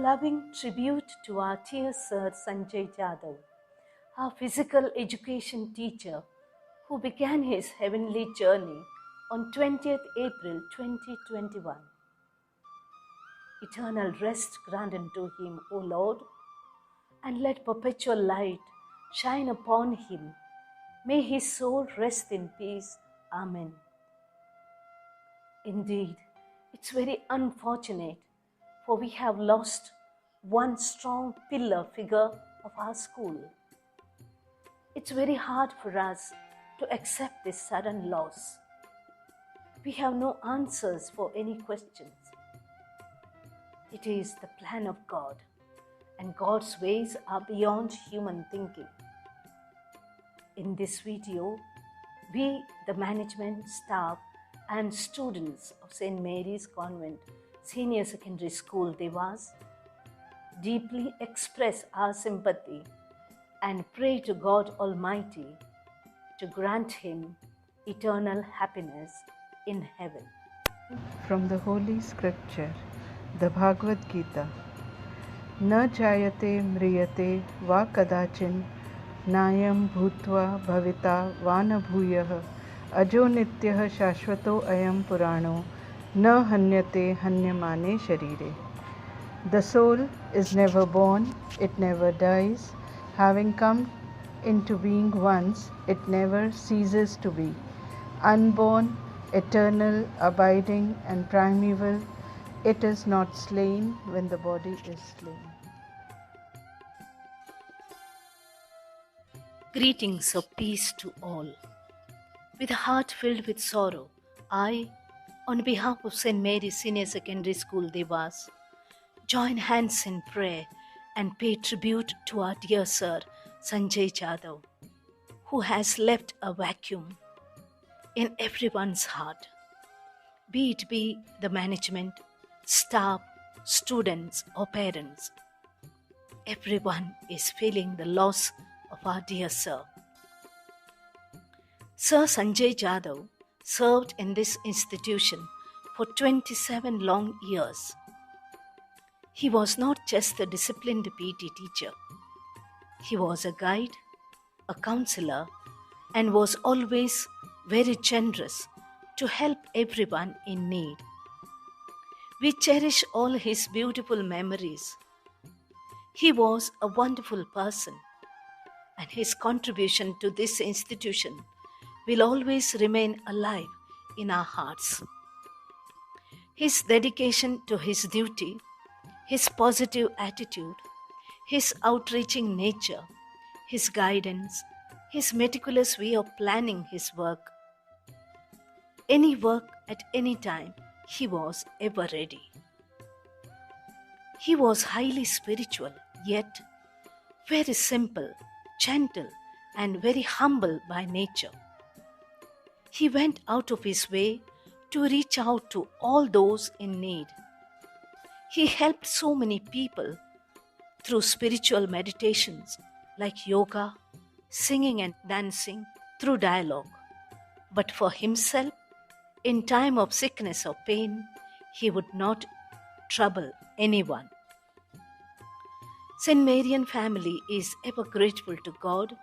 Loving tribute to our dear Sir Sanjay Jadhav, our physical education teacher who began his heavenly journey on 20th April 2021. Eternal rest grant unto him, O Lord, and let perpetual light shine upon him. May his soul rest in peace. Amen. Indeed, it's very unfortunate, for we have lost one strong pillar figure of our school. It's very hard for us to accept this sudden loss. We have no answers for any questions. It is the plan of God, and God's ways are beyond human thinking. In this video, we, the management, staff, and students of St. Mary's Convent Senior Secondary School, Dewas, deeply express our sympathy and pray to God Almighty to grant him eternal happiness in heaven. From the Holy Scripture, the Bhagavad Gita. न जायते म्रियते वा कदाचिन नायं भूत्वा भविता वा न भूयः अजो नित्यः शाश्वतो अयं पुराणो न हन्यते हन्यमाने शरीरे. The soul is never born, it never dies. Having come into being once, it never ceases to be. Unborn, eternal, abiding, and primeval, it is not slain when the body is slain. Greetings of peace to all. With a heart filled with sorrow, I, on behalf of St. Mary's Senior Secondary School, Dewas, join hands in prayer and pay tribute to our dear Sir Sanjay Jadhav, who has left a vacuum in everyone's heart. Be it be the management, staff, students, or parents, everyone is feeling the loss of our dear Sir. Sir Sanjay Jadhav served in this institution for 27 long years. He was not just a disciplined PT teacher. He was a guide, a counselor, and was always very generous to help everyone in need. We cherish all his beautiful memories. He was a wonderful person, and his contribution to this institution will always remain alive in our hearts. His dedication to his duty, his positive attitude, his outreaching nature, his guidance, his meticulous way of planning his work. Any work at any time, he was ever ready. He was highly spiritual, yet very simple, gentle, and very humble by nature. He went out of his way to reach out to all those in need. He helped so many people through spiritual meditations like yoga, singing and dancing, through dialogue. But for himself, in time of sickness or pain, he would not trouble anyone. St. Marian family is ever grateful to God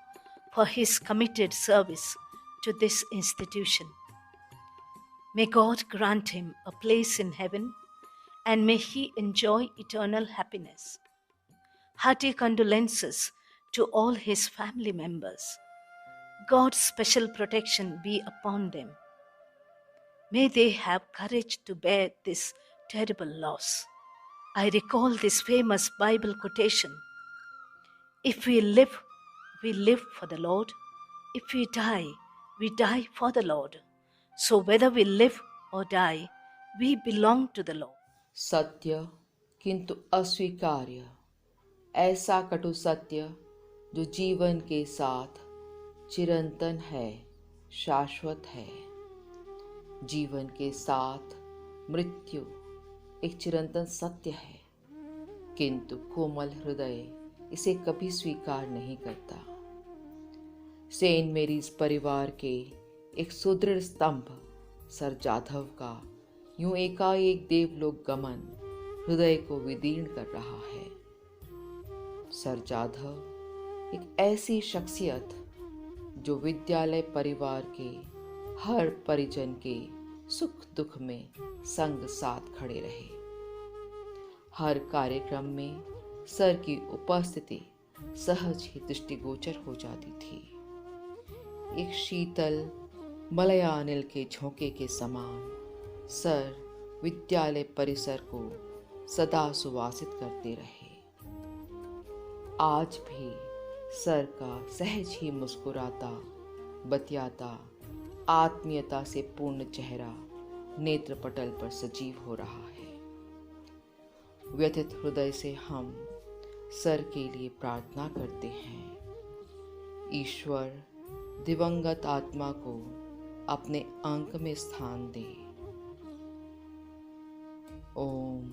for his committed service to this institution. May God grant him a place in heaven, and may he enjoy eternal happiness. Hearty condolences to all his family members. God's special protection be upon them. May they have courage to bear this terrible loss. I recall this famous Bible quotation: if we live for the Lord. If we die for the Lord. So whether we live or die, we belong to the Lord. सत्य किंतु अस्वीकार्य, ऐसा कटु सत्य जो जीवन के साथ चिरंतन है, शाश्वत है। जीवन के साथ मृत्यु एक चिरंतन सत्य है, किंतु कोमल हृदय इसे कभी स्वीकार नहीं करता। सेंट मेरीज परिवार के एक सुदृढ़ स्तंभ सर जाधव का यूं एकाएक देवलोक गमन हृदय को विदीर्ण कर रहा है। सर जाधव एक ऐसी शख्सियत जो विद्यालय परिवार के हर परिजन के सुख दुख में संग साथ खड़े रहे। हर कार्यक्रम में सर की उपस्थिति सहज ही दृष्टिगोचर हो जाती थी। एक शीतल मलयानिल के झोंके के समान सर विद्यालय परिसर को सदा सुवासित करते रहे। आज भी सर का सहज ही मुस्कुराता, बतियाता, आत्मीयता से पूर्ण चेहरा नेत्रपटल पर सजीव हो रहा है। व्यथित हृदय से हम सर के लिए प्रार्थना करते हैं। ईश्वर दिवंगत आत्मा को अपने अंक में स्थान दे। ओम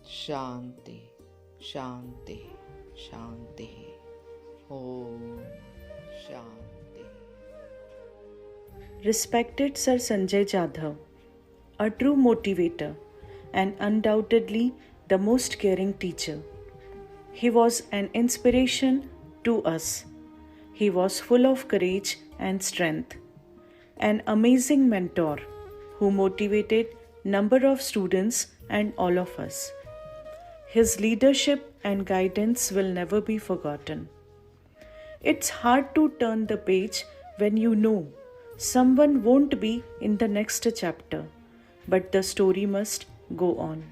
शांति शांति शांति। Om Shanti. Respected Sir Sanjay Jadhav, a true motivator and undoubtedly the most caring teacher. He was an inspiration to us. He was full of courage and strength. An amazing mentor who motivated number of students and all of us. His leadership and guidance will never be forgotten. It's hard to turn the page when you know someone won't be in the next chapter, but the story must go on.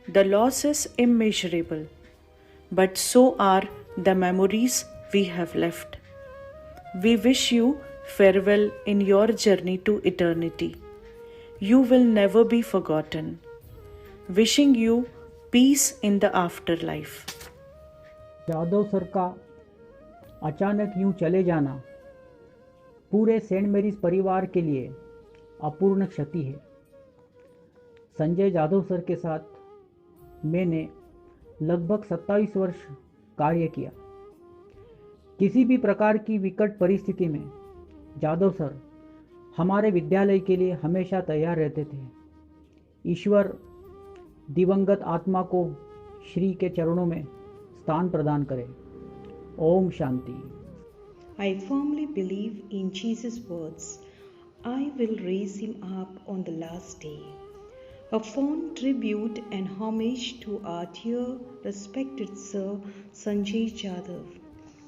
The loss is immeasurable, but so are the memories we have left. We wish you farewell in your journey to eternity. You will never be forgotten. Wishing you peace in the afterlife. Jadhav sir का अचानक यूं चले जाना पूरे Saint marriage परिवार के लिए अपूर्ण क्षति है। संजय जाधव सर के साथ मैंने लगभग 27 वर्ष कार्य किया। किसी भी प्रकार की विकट परिस्थिति में जाधव सर हमारे विद्यालय के लिए हमेशा तैयार रहते थे। ईश्वर दिवंगत आत्मा को श्री के चरणों में स्थान प्रदान करे। Om Shanti. I firmly believe in Jesus' words, I will raise him up on the last day. A fond tribute and homage to our dear, respected Sir Sanjay Jadhav.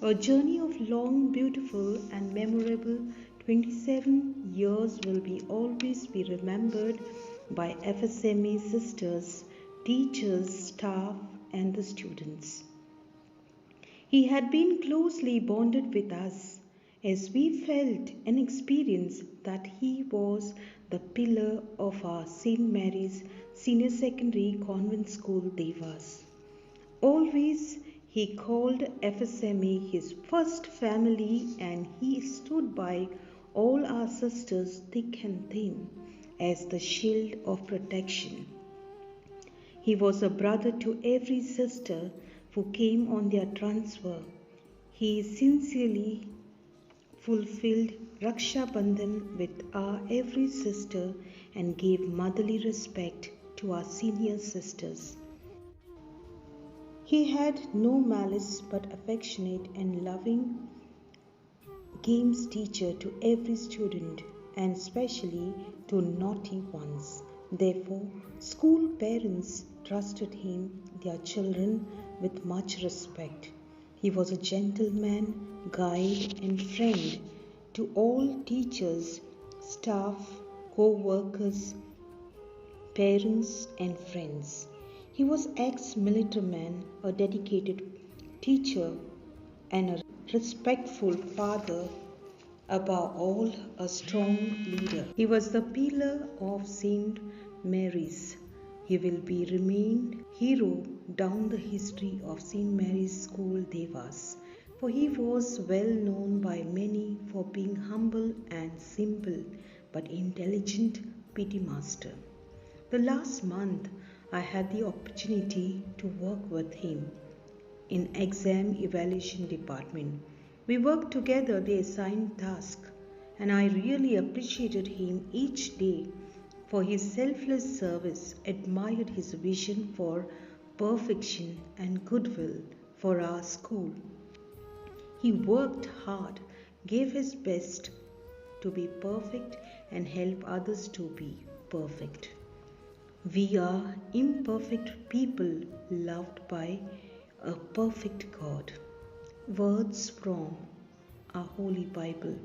A journey of long, beautiful and memorable 27 years will always be remembered by FSMA sisters, teachers, staff and the students. He had been closely bonded with us as we felt and experienced that he was the pillar of our St. Mary's Senior Secondary Convent School Devas. Always he called FSMA his first family and he stood by all our sisters thick and thin as the shield of protection. He was a brother to every sister who came on their transfer. He sincerely fulfilled Raksha Bandhan with our every sister and gave motherly respect to our senior sisters. He had no malice but affectionate and loving games teacher to every student and especially to naughty ones. Therefore, school parents trusted him, their children, with much respect. He was a gentleman, guide and friend to all teachers, staff, co-workers, parents and friends. He was ex-military man, a dedicated teacher and a respectful father, above all a strong leader. He was the pillar of St. Mary's. He will be remained hero down the history of St. Mary's School Devas, for he was well known by many for being humble and simple but intelligent PT master. The last month I had the opportunity to work with him in exam evaluation department. We worked together the assigned task and I really appreciated him each day for his selfless service, admired his vision for perfection and goodwill for our school. He worked hard, gave his best to be perfect, and help others to be perfect. We are imperfect people loved by a perfect God. Words from our Holy Bible.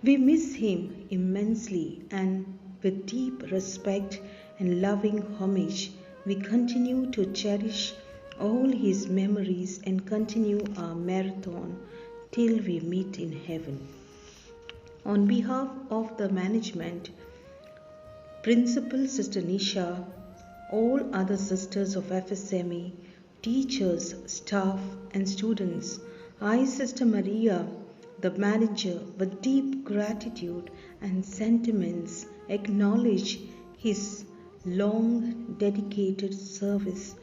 We miss him immensely, and with deep respect and loving homage, we continue to cherish all his memories and continue our marathon till we meet in heaven. On behalf of the management, Principal Sister Nisha, all other sisters of FSME, teachers, staff, and students, I, Sister Maria, the manager, with deep gratitude and sentiments, acknowledge his long dedicated service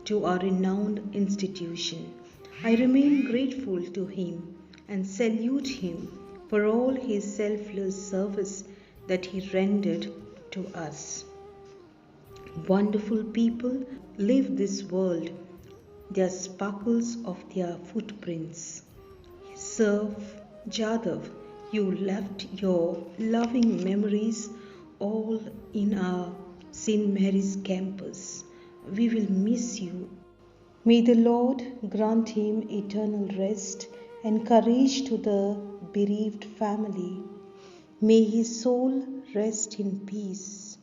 to our renowned institution. I remain grateful to him and salute him for all his selfless service that he rendered to us. Wonderful people live this world, their sparkles of their footprints. Serve Jadhav, you left your loving memories all in our St. Mary's campus. We will miss you. May the Lord grant him eternal rest and courage to the bereaved family. May his soul rest in peace.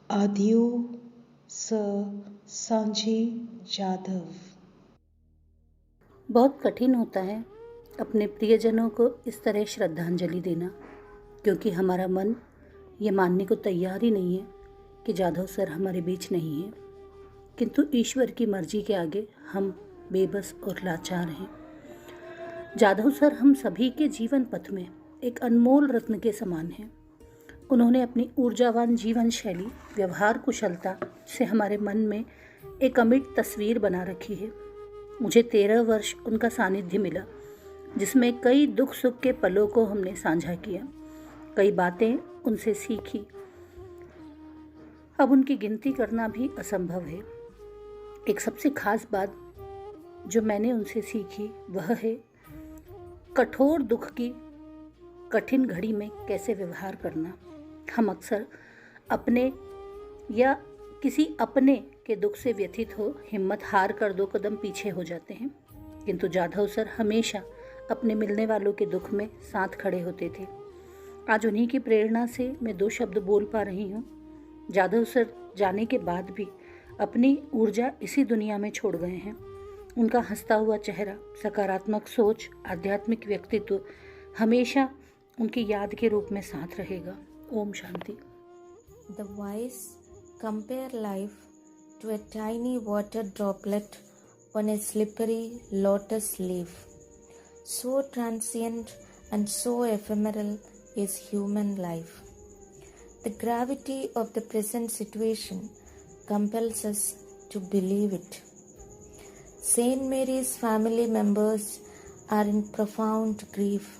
Adieu, Sir Sanjay Jadhav. बहुत कठिन होता है अपने प्रियजनों को इस तरह श्रद्धांजलि देना, क्योंकि हमारा मन ये मानने को तैयार ही नहीं है कि जाधव सर हमारे बीच नहीं है, किंतु ईश्वर की मर्जी के आगे हम बेबस और लाचार हैं। जाधव सर हम सभी के जीवन पथ में एक अनमोल रत्न के समान हैं। उन्होंने अपनी ऊर्जावान जीवन शैली, व्यवहार कुशलता से हमारे मन में एक अमिट तस्वीर बना रखी है। मुझे 13 वर्ष उनका सानिध्य मिला, जिसमें कई दुख सुख के पलों को हमने साझा किया, कई बातें उनसे सीखी। अब उनकी गिनती करना भी असंभव है। एक सबसे खास बात जो मैंने उनसे सीखी वह है कठोर दुख की कठिन घड़ी में कैसे व्यवहार करना। हम अक्सर अपने या किसी अपने के दुख से व्यथित हो हिम्मत हार कर 2 कदम पीछे हो जाते हैं, किंतु जाधव सर हमेशा अपने मिलने वालों के दुख में साथ खड़े होते थे। आज उन्हीं की प्रेरणा से मैं 2 शब्द बोल पा रही हूँ। जाधव सर जाने के बाद भी अपनी ऊर्जा इसी दुनिया में छोड़ गए हैं। उनका हंसता हुआ चेहरा, सकारात्मक सोच, आध्यात्मिक व्यक्तित्व हमेशा उनकी याद के रूप में साथ रहेगा। Om Shanti. The wise compare life to a tiny water droplet on a slippery lotus leaf. So transient and so ephemeral is human life. The gravity of the present situation compels us to believe it. St. Mary's family members are in profound grief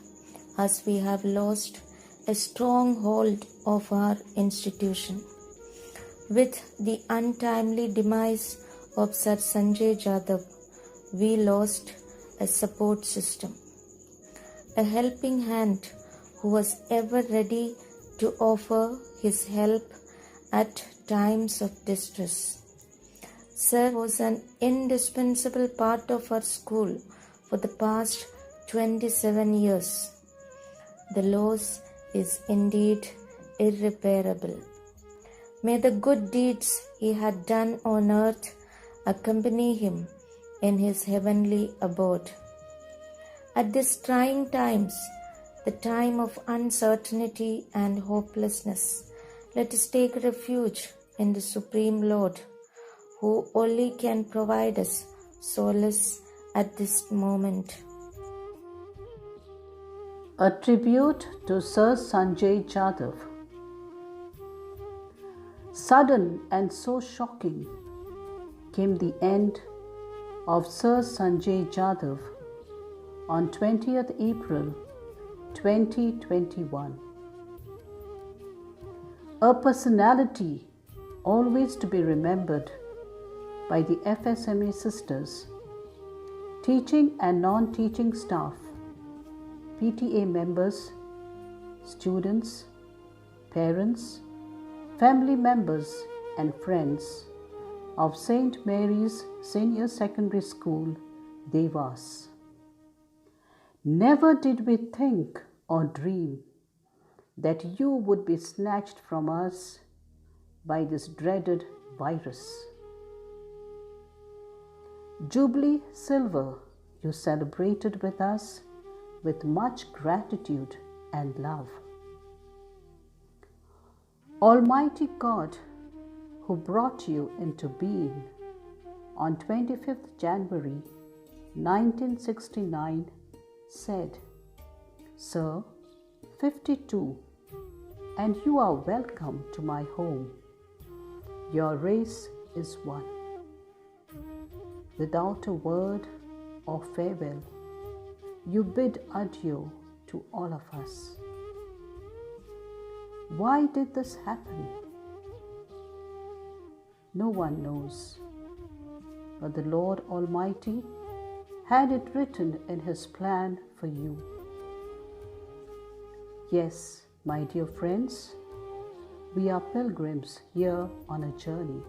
as we have lost a stronghold of our institution. With the untimely demise of Sir Sanjay Jadhav, we lost a support system, a helping hand who was ever ready to offer his help at times of distress. Sir was an indispensable part of our school for the past 27 years. The loss is indeed irreparable. May the good deeds he had done on earth accompany him in his heavenly abode. At these trying times, the time of uncertainty and hopelessness, let us take refuge in the Supreme Lord, who only can provide us solace at this moment. A tribute to Sir Sanjay Jadhav. Sudden and so shocking came the end of Sir Sanjay Jadhav on 20th April 2021. A personality always to be remembered by the FSMA sisters, teaching and non-teaching staff, PTA members, students, parents, family members and friends of St. Mary's Senior Secondary School, Devas. Never did we think or dream that you would be snatched from us by this dreaded virus. Jubilee Silver you celebrated with us with much gratitude and love. Almighty God, who brought you into being on 25th January 1969, said, "Sir, 52, and you are welcome to my home. Your race is one." Without a word or farewell, you bid adieu to all of us. Why did this happen? No one knows, but the Lord Almighty had it written in His plan for you. Yes, my dear friends, we are pilgrims here on a journey.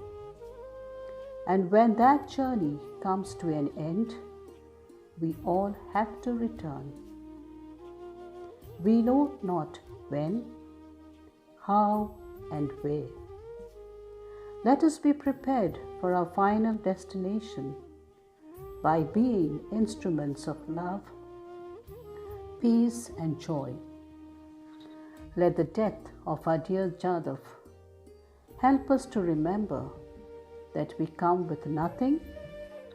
And when that journey comes to an end, we all have to return. We know not when, how, and where. Let us be prepared for our final destination by being instruments of love, peace, and joy. Let the death of our dear Jadhav help us to remember that we come with nothing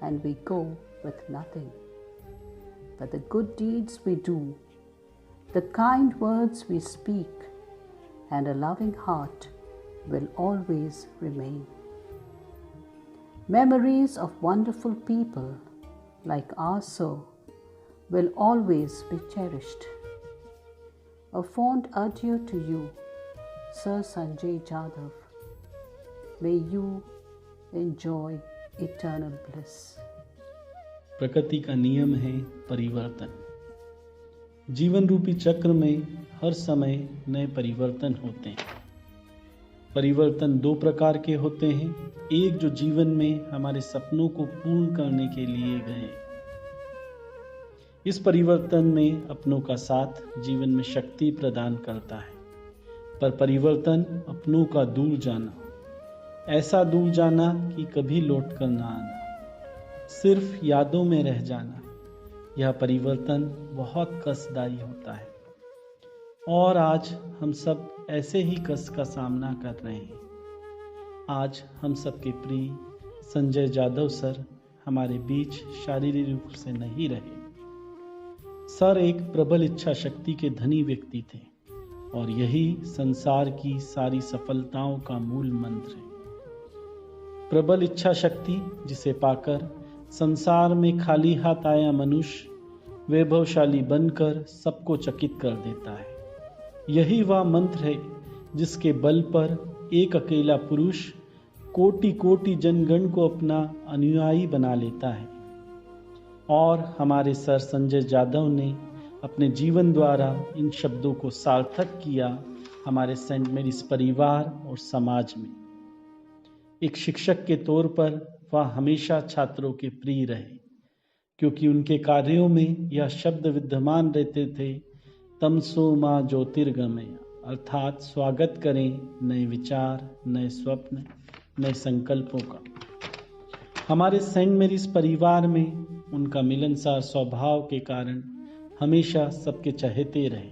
and we go with nothing. But the good deeds we do, the kind words we speak, and a loving heart will always remain. Memories of wonderful people like our Sir will always be cherished. A fond adieu to you, Sir Sanjay Jadhav. May you enjoy eternal bliss. प्रकृति का नियम है परिवर्तन। जीवन रूपी चक्र में हर समय नए परिवर्तन होते हैं। परिवर्तन दो प्रकार के होते हैं। एक जो जीवन में हमारे सपनों को पूर्ण करने के लिए गए। इस परिवर्तन में अपनों का साथ जीवन में शक्ति प्रदान करता है, पर परिवर्तन अपनों का दूर जाना, ऐसा दूर जाना कि कभी लौट कर ना आना, सिर्फ यादों में रह जाना, यह परिवर्तन बहुत कष्टदायी होता है। और आज हम सब ऐसे ही कष्ट का सामना कर रहे हैं। आज हम सबके प्रिय संजय जाधव सर हमारे बीच शारीरिक रूप से नहीं रहे। सर एक प्रबल इच्छा शक्ति के धनी व्यक्ति थे और यही संसार की सारी सफलताओं का मूल मंत्र है। प्रबल इच्छा शक्ति जिसे पाकर संसार में खाली हाथ आया मनुष्य वैभवशाली बनकर सबको चकित कर देता है। यही वह मंत्र है जिसके बल पर एक अकेला पुरुष कोटि कोटि जनगण को अपना अनुयायी बना लेता है। और हमारे सर संजय जाधव ने अपने जीवन द्वारा इन शब्दों को सार्थक किया हमारे सेंट मेरीज परिवार और समाज में। एक शिक्षक के तौर पर वह हमेशा छात्रों के प्रिय रहे, क्योंकि उनके कार्यों में यह शब्द विद्यमान रहते थे, तमसो मां ज्योतिर्गमय, अर्थात स्वागत करें नए विचार, नए स्वप्न, नए संकल्पों का। हमारे सेंट मेरीज परिवार में उनका मिलनसार स्वभाव के कारण हमेशा सबके चहेते रहे।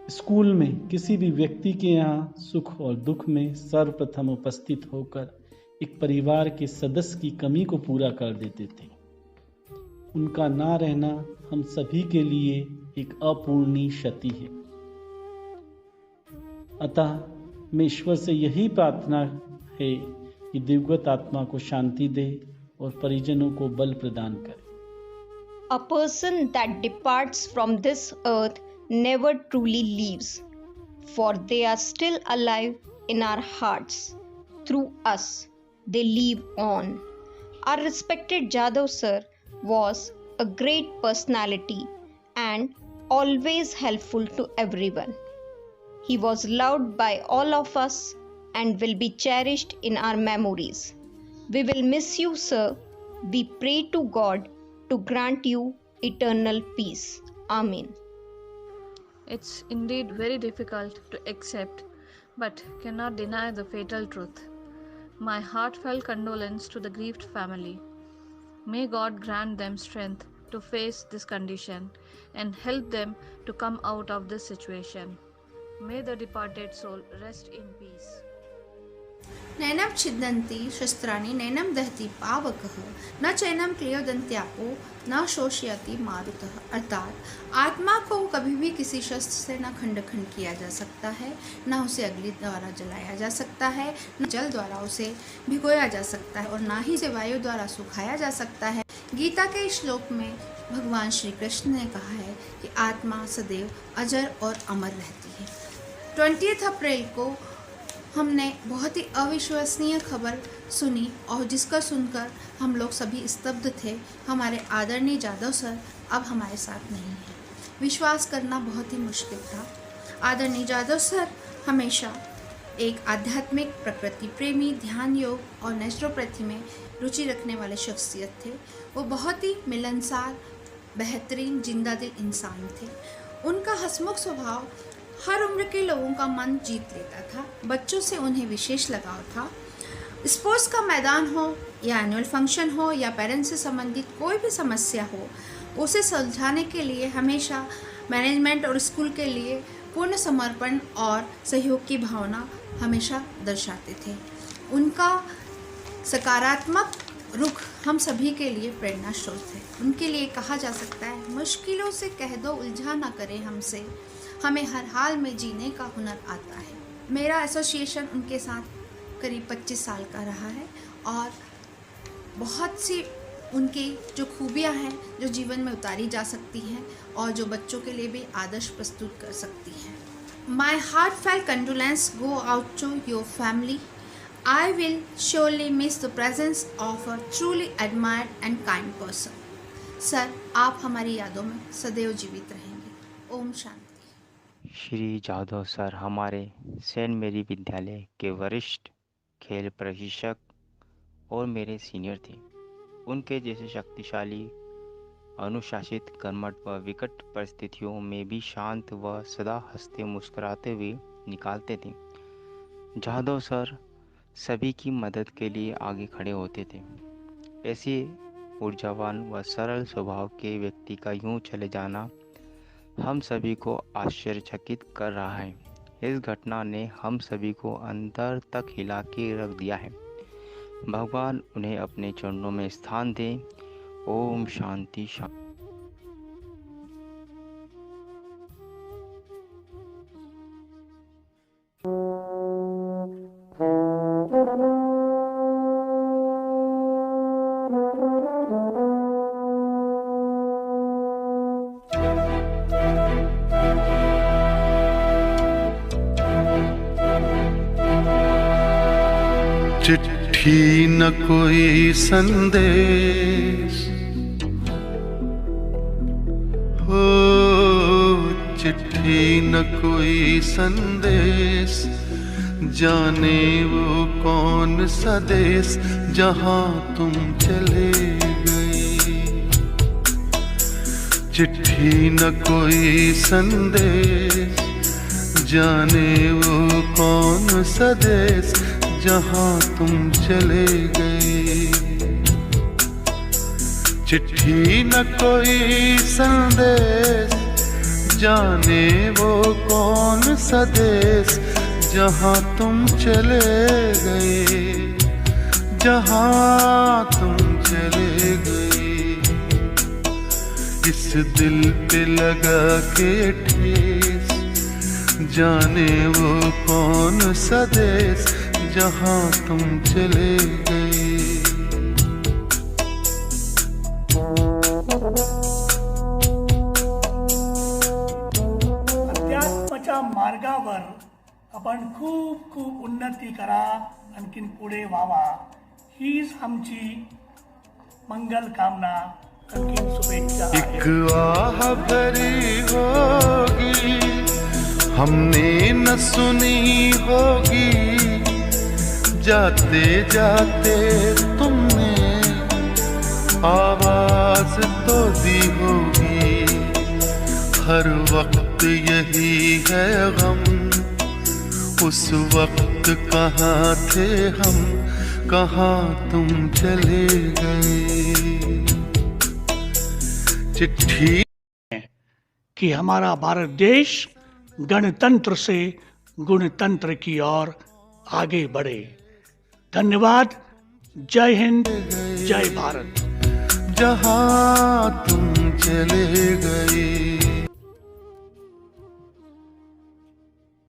स्कूल में किसी भी व्यक्ति के यहाँ सुख और दुख में सर्वप्रथम उपस्थित होकर एक परिवार के सदस्य की कमी को पूरा कर देते थे। उनका ना रहना हम सभी के लिए एक अपूर्णीय क्षति है। अतः मैं ईश्वर से यही प्रार्थना है कि दिवगत आत्मा को शांति दे और परिजनों को बल प्रदान करे। A person that departs from this earth never truly leaves, for they are still alive in our hearts. Through us, they live on. Our respected Jadhav sir was a great personality and always helpful to everyone. He was loved by all of us and will be cherished in our memories. We will miss you, sir. We pray to God to grant you eternal peace. Amen. It's indeed very difficult to accept, but cannot deny the fatal truth. My heartfelt condolence to the grieved family. May God grant them strength to face this condition and help them to come out of this situation. May the departed soul rest in peace. नैनम छिदन्ति शस्त्राणि नैनम दहति पावकः न चैनम क्लियोदन्त्यापो न शोषयति मारुतः। अर्थात आत्मा को कभी भी किसी शस्त्र से न खंड खंड किया जा सकता है, न उसे अग्नि द्वारा जलाया जा सकता है, न जल द्वारा उसे भिगोया जा सकता है और न ही उसे वायु द्वारा सुखाया जा सकता है। गीता के श्लोक में भगवान श्री कृष्ण ने कहा है कि आत्मा सदैव अजर और अमर रहती है। 20 अप्रैल को हमने बहुत ही अविश्वसनीय खबर सुनी और जिसका सुनकर हम लोग सभी स्तब्ध थे। हमारे आदरणीय जाधव सर अब हमारे साथ नहीं हैं। विश्वास करना बहुत ही मुश्किल था। आदरणीय जाधव सर हमेशा एक आध्यात्मिक, प्रकृति प्रेमी, ध्यान योग और नेचुरोपैथी में रुचि रखने वाले शख्सियत थे। वो बहुत ही मिलनसार, बेहतरीन, जिंदा दिल इंसान थे। उनका हंसमुख स्वभाव हर उम्र के लोगों का मन जीत लेता था। बच्चों से उन्हें विशेष लगाव था। स्पोर्ट्स का मैदान हो या एनुअल फंक्शन हो या पेरेंट्स से संबंधित कोई भी समस्या हो, उसे सुलझाने के लिए हमेशा मैनेजमेंट और स्कूल के लिए पूर्ण समर्पण और सहयोग की भावना हमेशा दर्शाते थे। उनका सकारात्मक रुख हम सभी के लिए प्रेरणा स्रोत है। उनके लिए कहा जा सकता है, मुश्किलों से कह दो उलझा ना करें हमसे, हमें हर हाल में जीने का हुनर आता है। मेरा एसोसिएशन उनके साथ करीब 25 साल का रहा है और बहुत सी उनकी जो खूबियां हैं जो जीवन में उतारी जा सकती हैं और जो बच्चों के लिए भी आदर्श प्रस्तुत कर सकती हैं। माई heartfelt condolence go out to your family. I will surely miss the presence of a truly admired and kind person. Sir, आप हमारी यादों में सदैव जीवित रहेंगे। ओम शांति। श्री जाधव सर हमारे सेंट मेरी विद्यालय के वरिष्ठ खेल प्रशिक्षक और मेरे सीनियर थे। उनके जैसे शक्तिशाली, अनुशासित, कर्मठ व विकट परिस्थितियों में भी शांत व सदा हंसते मुस्कुराते हुए निकालते थे। जाधव सर सभी की मदद के लिए आगे खड़े होते थे। ऐसे ऊर्जावान व सरल स्वभाव के व्यक्ति का यूं चले जाना हम सभी को आश्चर्यचकित कर रहा है। इस घटना ने हम सभी को अंदर तक हिला के रख दिया है। भगवान उन्हें अपने चरणों में स्थान दें। ओम शांति शांति। चिट्ठी न कोई संदेश हो, चिट्ठी न कोई संदेश, जाने वो कौन सा देश जहाँ तुम चले गए। चिट्ठी न कोई संदेश, जाने वो कौन सा देश जहाँ तुम चले गए। चिट्ठी न कोई संदेश, जाने वो कौन सा देश जहाँ तुम चले गए, जहाँ तुम चले गए। इस दिल पे लगा के ठेस, जाने वो कौन सा देश जहाँ तुम चले गए। अध्यात्म प्रगतीच्या मार्गावर आपण खूप खूप उन्नती करा, आणखीन पुढे व्हावा, हीच आमची मंगल कामना, आणखीन शुभेच्छा आहे. एक आह भरी होगी हमने न सुनी होगी, जाते जाते तुमने आवाज तो दी होगी. हर वक्त यही है गम, उस वक्त कहाँ थे हम, कहाँ तुम चले गए. चिट्ठी कि हमारा भारत देश गणतंत्र से गुणतंत्र की ओर आगे बढ़े. धन्यवाद. जय हिंद, जय भारत. जहाँ तुम चले गए.